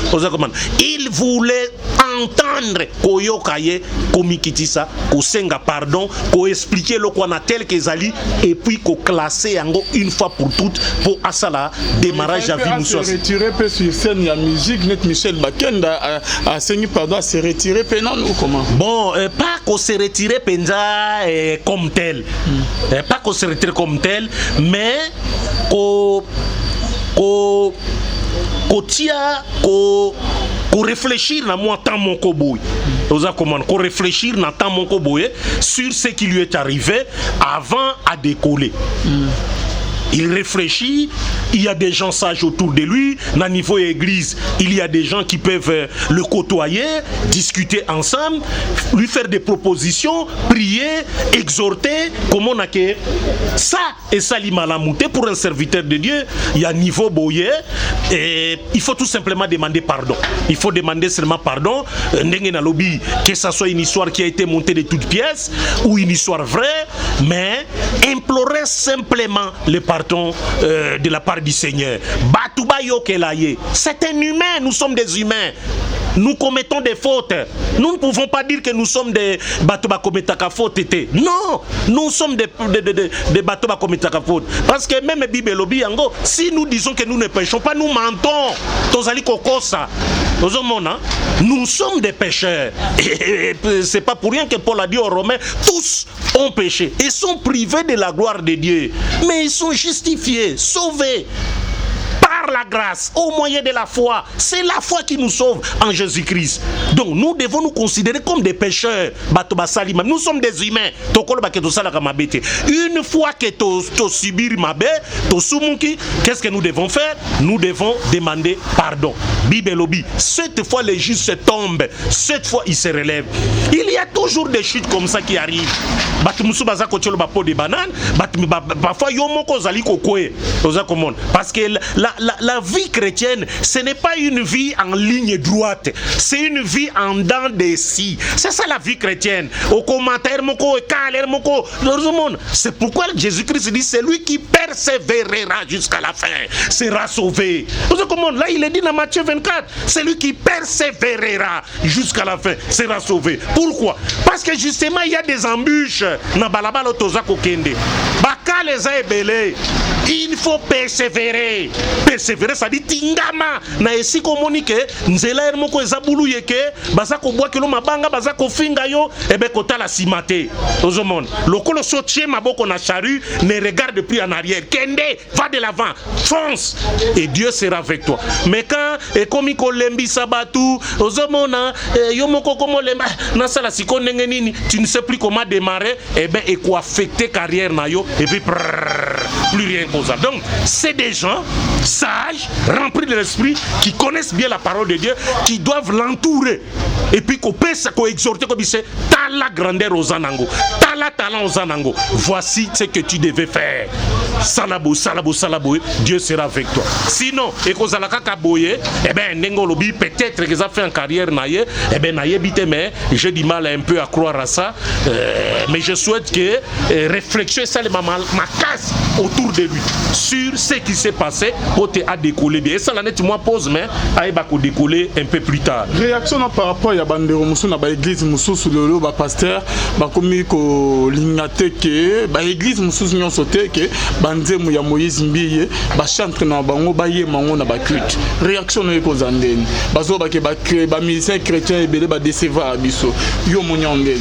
Il voulait entendre koyoka ye komikitisa, ko senga pardon, ko expliquer le qu'on a tel que Zali et puis ko classer yango une fois pour toutes pour asala démarrage à vie se retirer peu sur scène la musique net Michel Bakenda a saigné pardon à se retirer pendant ou comment bon pas qu'on se retirer penza comme tel pas qu'on se retire comme tel mais qu'on réfléchir na moi tant mon koboy qu'on réfléchir na tant mon koboy sur ce qui lui est arrivé avant à décoller. Il réfléchit, il y a des gens sages autour de lui, na niveau église, il y a des gens qui peuvent le côtoyer, discuter ensemble, lui faire des propositions, prier, exhorter, comme on a que ça et ça l'imalamuté pour un serviteur de Dieu, il y a niveau boyer et il faut tout simplement demander pardon. Il faut demander seulement pardon, que ça soit une histoire qui a été montée de toutes pièces ou une histoire vraie, mais implorer simplement le pardon de la part du Seigneur. C'est un humain, nous sommes des humains. Nous commettons des fautes. Nous ne pouvons pas dire que nous sommes des Batoba Kometaka faute. Non, nous sommes des Batoba Kometaka faute. Parce que même Bible Lobby, si nous disons que nous ne péchons pas, nous mentons. Nous sommes des pécheurs. Et c'est pas pour rien que Paul a dit aux Romains, tous ont péché et sont privés de la gloire de Dieu. Mais ils sont justifiés, sauvés par la grâce, au moyen de la foi. C'est la foi qui nous sauve en Jésus-Christ. Donc nous devons nous considérer comme des pécheurs. Nous sommes des humains. Une fois que tu subis ma bé, qu'est-ce que nous devons faire? Nous devons demander pardon. Bibelobi. Cette fois les justes se tombent. Cette fois ils se relèvent. Il y a toujours des chutes comme ça qui arrivent. Parce que la vie chrétienne, ce n'est pas une vie en ligne droite, c'est une vie en dents de scie. C'est ça la vie chrétienne. Au commentaire, c'est pourquoi Jésus-Christ dit c'est lui qui persévérera jusqu'à la fin, sera sauvé. Là, il est dit dans Matthieu 24, c'est lui qui persévérera jusqu'à la fin, sera sauvé. Pourquoi? Parce que justement, il y a des embûches. il faut persévérer. Persévérer, ça dit tingama. Na esi komonike, nzela moko ezabulu yeke, baza ko boa kelo mabanga, baza ko finga yo, ebe kota la simate. Ozomon, lokolo sotie maboko na charrue, ne regarde plus en arrière. Kende, va de l'avant, fonce, et Dieu sera avec toi. Mais quand, et comme il lembi sabatu, ozomona, yo moko komo lemba, na sala siko nengenini, tu ne sais plus comment démarrer, et ben, et quoi affecter carrière na yo, et puis, plus rien qu'aux ça. Donc, c'est des gens sages, remplis de l'esprit, qui connaissent bien la parole de Dieu, qui doivent l'entourer. Et puis, qu'on peut exhorter comme il sait, t'as la grandeur aux anango, t'as la talent aux anango. Voici ce que tu devais faire. Salabo, salabo, salabo, Dieu sera avec toi. Sinon, et qu'on a la cacaboye, eh ben, Nengolobi, peut-être que ça fait en carrière naïe, eh ben, naïe bite, mais j'ai du mal un peu à croire à ça. Mais je souhaite que réflexion et ça, ma casse autour de lui sur ce qui s'est passé pour te décoller bien. Et ça, la net, moi, pose, mais il va décoller un peu plus tard. Réaction par rapport à Bandero Moussou, dans l'église Moussou, sous le pasteur, comme l'ingate que l'église Moussou, nous sauté que Bandé Mouya Moïse Mbiye, chantre dans Bango, Baye Mango, na culte. Réaction est aux Andén. Bazo Bake musiciens chrétiens et Bélé décevoir à Bisso. Yo Mouniandén.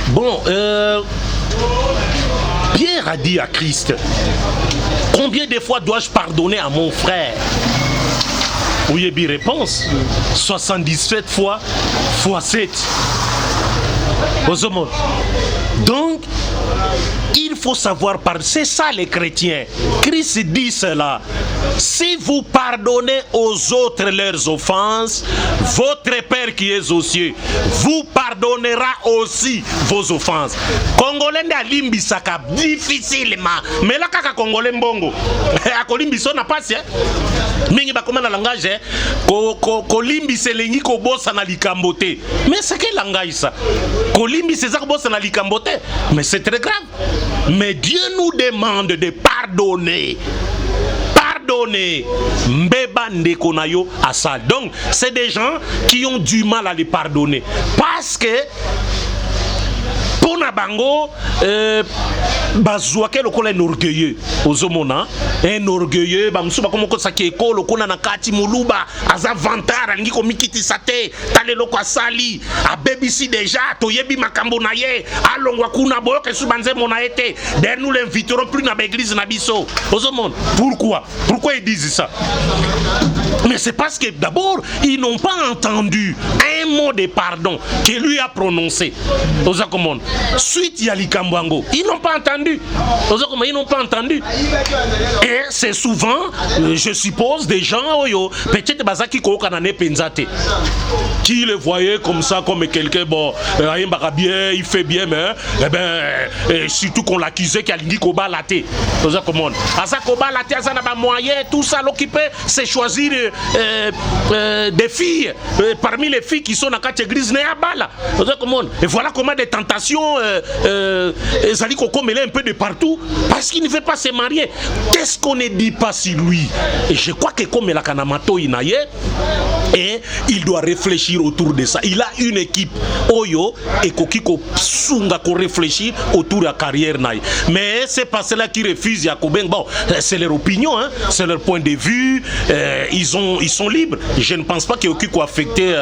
Bon, Pierre a dit à Christ, combien de fois dois-je pardonner à mon frère? Oui, bien réponse, 77 fois x 7. Donc, il faut savoir pardonner. C'est ça les chrétiens. Christ dit cela. Si vous pardonnez aux autres leurs offenses, votre Père qui est aux cieux vous pardonnera aussi vos offenses. Congolais n'a limbisaka difficilement. Mais là, kaka Congolais mbongo. A kolimbiso na passe. Mingi ba comment na langage ko limbise lengi ko bossa na likambote. Mais c'est quel langage ça? Ko limbise za ko bossa na likambote. Mais c'est très grave. Mais Dieu nous demande de pardonner. Pardonner. Mbeba ndeko na yo asal. Donc, c'est des gens qui ont du mal à les pardonner. Parce que Pona bango, bazouake lokola un orgueilleux. Ozomona, un orgueilleux, bamsuba comme ça qui est école, kona na kati muluba, aza vantara, ngi ko mikiti sate, tale loko asali, a BBC déjà, toyebi makambo na ye, alongwa kuna boyo ke subanze mona été. D'ailleurs nous l'inviterons plus dans l'église na biso. Ozomona, pourquoi? Pourquoi ils disent ça? Mais c'est parce que d'abord, ils n'ont pas entendu un mot de pardon que lui a prononcé. Ozakomon. Suite Yalikambwango. Ils n'ont pas entendu. Ils n'ont pas entendu. Et c'est souvent, je suppose, des gens, peut-être Bazaki Kokanane Penzate, qui le voyaient comme ça, comme quelqu'un, bon, il fait bien, mais, eh ben, surtout qu'on l'accusait qu'il a dit Koba Laté. Ozakomon. Asa Koba Laté, Asa n'a pas moyen, tout ça, l'occupé, c'est choisir des filles, parmi les filles qui sont dans la église Néabala. Et voilà comment des tentations Zali Koko mêlé un peu de partout parce qu'il ne veut pas se marier. Qu'est-ce qu'on ne dit pas sur lui? Et je crois que comme la Kanamato Inaye, et il doit réfléchir autour de ça. Il a une équipe Oyo et Kokiko Sunga ko réfléchir autour de la carrière naï. Mais c'est pas cela qui refuse Yakobeng. Bon, c'est leur opinion, hein, c'est leur point de vue. Ils sont libres. Je ne pense pas qu'il y ait aucun affecté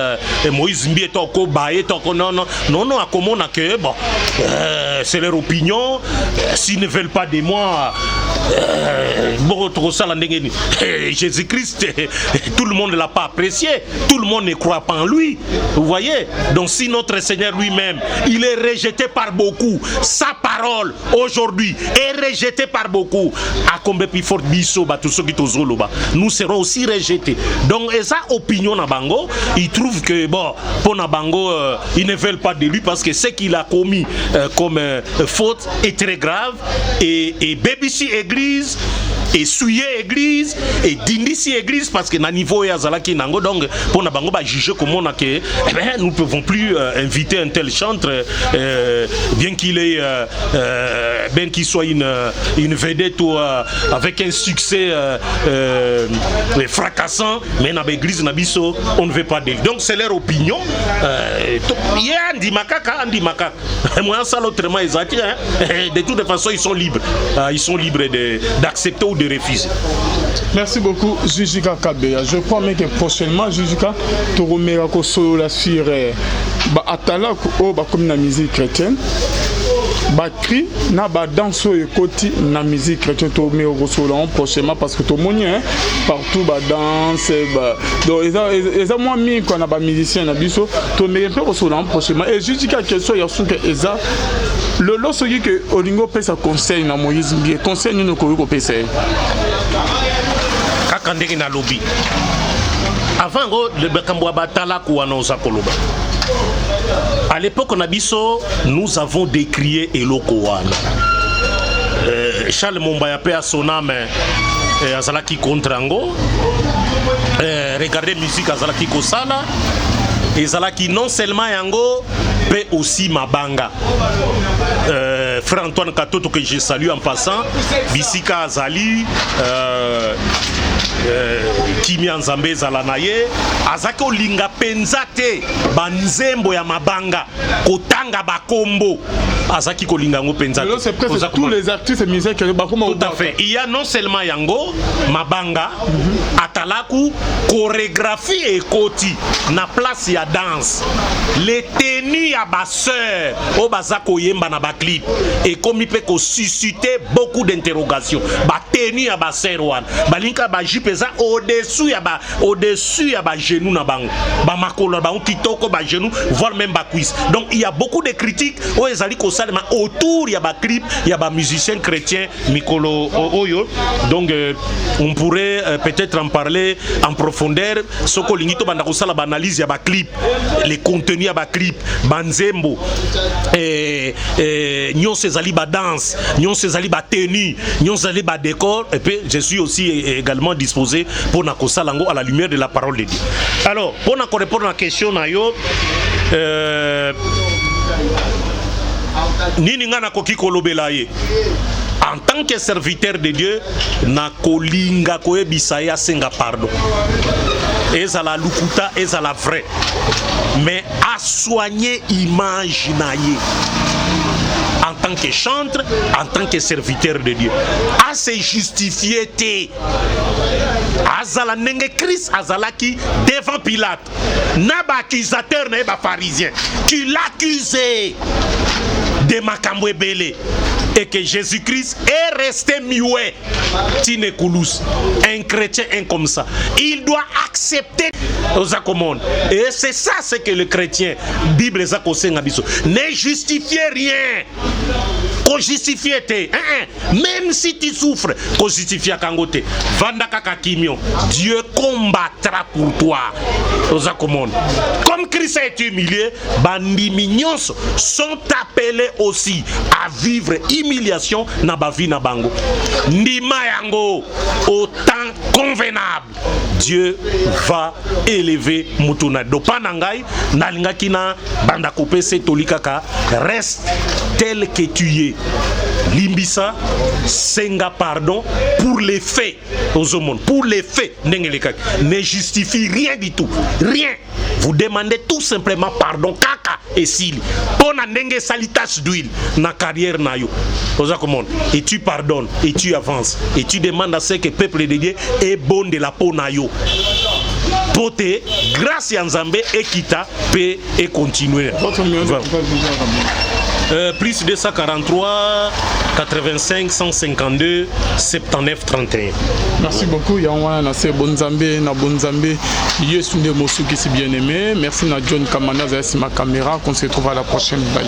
Moïse Mbié Toko Baye Toko non à comment on a que bon c'est leur opinion. S'ils ne veulent pas de moi bon Jésus-Christ tout le monde ne l'a pas apprécié, tout le monde ne croit pas en lui, vous voyez. Donc si notre Seigneur lui-même il est rejeté par beaucoup, sa parole aujourd'hui est rejetée par beaucoup, à combien plus fort biso ba tout ce qui tozoloba nous serons aussi rejetés. Donc et ça opinion na bango, ils trouvent que bon pour na bango ils ne veulent pas de lui parce que ce qu'il a commis comme faute est très grave et BBC église et souillé église et dindisi église parce que na niveau ya zalaki nango. Donc pour na bango ba juger comment on a que nous ne pouvons plus inviter un tel chantre bien qu'il ait bien qu'il soit une vedette ou avec un succès fracassant, mais dans l'église Nabiso, on ne veut pas d'elle. Donc c'est leur opinion. Andi Makaka. Moi, ça l'autrement, de toute façon, ils sont libres. Ils sont libres d'accepter ou de refuser. Merci beaucoup, Jujika Kabea. Je crois même que prochainement, Jujika, tu remettras sur la sur Atala, comme la musique chrétienne. Cri na danse ekoti na musique chrétienne to me au prochainement parce que tout le monde partout danse donc ils ont moins mis qu'on a ba musicien na biso to me peu au prochainement et juste quelque question il y a son que eza le loso que olingo pesa conseil na Moïse bien conseil nous ko pesa kaka ndenge na lobby avant go le bakambo batala ko annonce koloba. À l'époque Nabiso, nous avons décrié Eloko Wana. Charles Mombaya paix à son âme, Azalaki Kontrango. Regardez musique Azalaki Kosala. Et Azalaki non seulement Yango, mais aussi Mabanga. Frère Antoine Katoto que je salue en passant. Bisika Azali. Kimi Nzambe Zalanaye azako linga penzate banzembo ya mabanga kotanga bakombo azaki kolinga ngo penzate. C'est presque tous les artistes musiciens qui bakoma. Tout à fait. Il y a non seulement yango mabanga atalaku chorégraphie et koti na place ya danse les tenues ya ba sœur o bazako yemba na ba clip et comme il peut susciter beaucoup d'interrogations ba tenue ya ba sœur wan balinka ba jupe eza au-dessus ya ba genou na bango ba makolo ba kitoko ba genou voire même ba cuisse. Donc il y a beaucoup de critiques o ezali ko salema autour ya ba clip ya ba musiciens chrétiens mikolo oyo. Donc on pourrait peut-être en parler en profondeur soko lingito banda ko sala ba analyse ya ba clip les contenus ya ba clip banzembo nyonse ezali ba danse nyonse ezali ba tenue nyonse ezali ba décor et puis je suis aussi également disposé pour na kosalango à la lumière de la parole de Dieu. Alors pour na répondre à la question na yo nini nga na koki kolobela ye en tant que serviteur de Dieu na kolinga koyebisa ya senga pardon ezala lukuta ezala vrai mais à soigner image na ye en tant que chantre, en tant que serviteur de Dieu, à se justifier te azala nenge Christ azalaki devant Pilate naba accusateur na ba pharisien qui l'accusait de makambo ebele et que Jésus-Christ est resté muet. Un chrétien comme ça, il doit accepter aux accommodements. Et c'est ça ce que le chrétien, Bible ne justifiez rien. Qu'on justifie même si tu souffres, qu'on justifie à Kangote. Dieu combattra pour toi. Aux accommodements. Comme Christ est humilié, bandi mignons sont appelés aussi à vivre humiliation na ba vie na bango. Ndima yango au temps convenable. Dieu va élever mutuna. Dopanangai nalinga na banda kopé tolikaka reste tel que tu es. Limbisa senga pardon pour les faits aux hommes. Pour les faits ne justifie rien du tout. Rien. Vous demandez tout simplement pardon kaka et sili. Pona nenge salitas d'huile na carrière na yo. Et tu pardonnes et tu avances et tu demandes à ce que le peuple de Dieu est bon de la peau na yo. Pote grâce à Nzambe et kita peut et continuer. Plus 243 85 152 79 31. Merci beaucoup. Yawana na se bonzambe na bonzambe. Yesu nde mosu qui si bien aimé. Merci na John Kamana za ma caméra. On se retrouve à la prochaine. Bye.